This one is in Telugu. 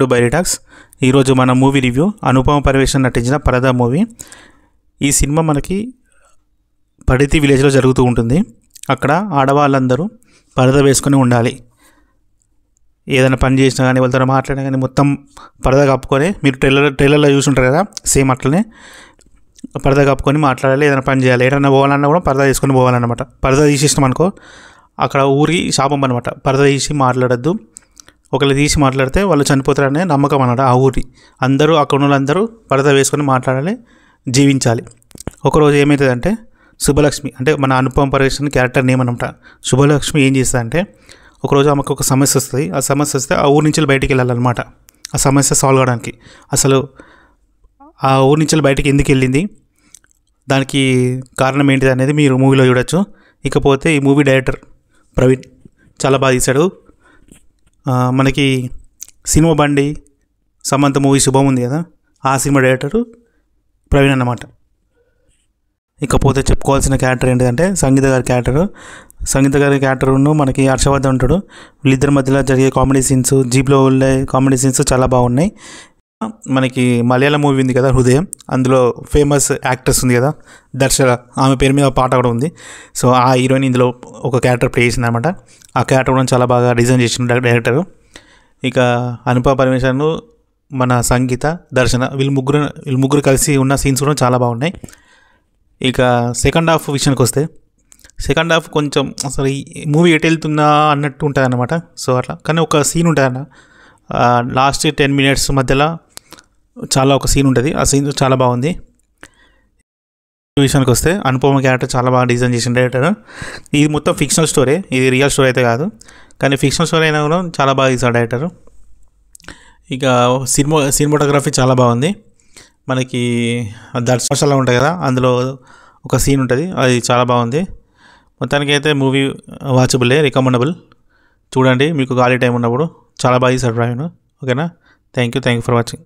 టు బైరిటాక్స్. ఈరోజు మన మూవీ రివ్యూ అనుపమ పరమేశ్వరన్ నటించిన పరదా మూవీ. ఈ సినిమా మనకి పడితి విలేజ్లో జరుగుతూ ఉంటుంది. అక్కడ ఆడవాళ్ళందరూ పరదా వేసుకొని ఉండాలి. ఏదైనా పని చేసినా కానీ వాళ్ళతో మాట్లాడినా కానీ మొత్తం పరదా కప్పుకొని, మీరు ట్రైలర్లో చూసుంటారు కదా, సేమ్ అట్లనే పరదా కప్పుకొని మాట్లాడాలి. ఏదైనా పని చేయాలి, ఏదైనా పోవాలన్నా కూడా పరదా తీసుకొని పోవాలన్నమాట. పరదా తీసేసినాం అనుకో అక్కడ ఊరి శాపం అనమాట. పరదా తీసి మాట్లాడద్దు, ఒకళ్ళు తీసి మాట్లాడితే వాళ్ళు చనిపోతారనే నమ్మకం అన్నమాట. ఆ ఊరి అందరూ, అక్కడ వాళ్ళందరూ పరదా వేసుకొని మాట్లాడాలి, జీవించాలి. ఒకరోజు ఏమవుతుందంటే శుభలక్ష్మి, అంటే మన అనుపమ పరమేశ్వరన్ క్యారెక్టర్ నేమ్ అనమాట. శుభలక్ష్మి ఏం చేస్తుందంటే ఒకరోజు ఆమెకు ఒక సమస్య వస్తుంది. ఆ సమస్య వస్తే ఆ ఊరి నుంచి బయటికి వెళ్ళాలన్నమాట. ఆ సమస్య సాల్వ్ అవడానికి అసలు ఆ ఊరి నుంచి బయటికి ఎందుకు వెళ్ళింది, దానికి కారణం ఏంటిది అనేది మీరు మూవీలో చూడొచ్చు. ఇకపోతే ఈ మూవీ డైరెక్టర్ ప్రవీణ్ చాలా బాగా తీశాడు. మనకి సినిమా బండి సమంత మూవీ శుభం ఉంది కదా, ఆ సినిమా డైరెక్టరు ప్రవీణ్ అన్నమాట. ఇకపోతే చెప్పుకోవాల్సిన క్యారెక్టర్ ఏంటిదంటే సంగీత గారి క్యారెక్టరు. సంగీత గారి క్యారెక్టర్ను మనకి హర్షవర్ధన్ ఉంటాడు. వీళ్ళిద్దరి మధ్యలో జరిగే కామెడీ సీన్స్, జీప్లో వెళ్ళే కామెడీ సీన్స్ చాలా బాగున్నాయి. మనకి మలయాళం మూవీ ఉంది కదా హృదయం, అందులో ఫేమస్ యాక్ట్రెస్ ఉంది కదా దర్శన, ఆమె పేరు మీద పాట కూడా ఉంది. సో ఆ హీరోయిన్ ఇందులో ఒక క్యారెక్టర్ ప్లే చేసింది అనమాట. ఆ క్యారెక్టర్ కూడా చాలా బాగా డిజైన్ చేసిన డైరెక్టరు. ఇక అనుపమ పరమేశ్వరన్, మన సంగీత, దర్శన వీళ్ళు ముగ్గురు కలిసి ఉన్న సీన్స్ కూడా చాలా బాగున్నాయి. ఇక సెకండ్ హాఫ్ విషయానికి వస్తే, సెకండ్ హాఫ్ కొంచెం అసలు ఈ మూవీ ఎటు వెళ్తుందా అన్నట్టు ఉంటుంది అన్నమాట. సో అట్లా కానీ ఒక సీన్ ఉంటుంది అన్న, లాస్ట్ 10 minutes మధ్యలో చాలా ఒక సీన్ ఉంటుంది. ఆ సీన్ చాలా బాగుంది. విషయానికి వస్తే అనుపమ క్యారెక్టర్ చాలా బాగా డిజైన్ చేసిన డైరెక్టర్. ఇది మొత్తం ఫిక్షనల్ స్టోరీ, ఇది రియల్ స్టోరీ అయితే కాదు, కానీ ఫిక్షనల్ స్టోరీ అయినా కూడా చాలా బాగా తీసాడు డైరెక్టర్. ఇక సినిమాటోగ్రఫీ చాలా బాగుంది. మనకి దర్శనాలు ఉంటాయి కదా, అందులో ఒక సీన్ ఉంటుంది, అది చాలా బాగుంది. మొత్తానికి అయితే మూవీ వాచబుల్లే, రికమెండబుల్. చూడండి మీకు ఖాళీ టైం ఉన్నప్పుడు. చాలా బాగా తీసాడు రాయను. ఓకేనా, థ్యాంక్ యూ ఫర్ వాచింగ్.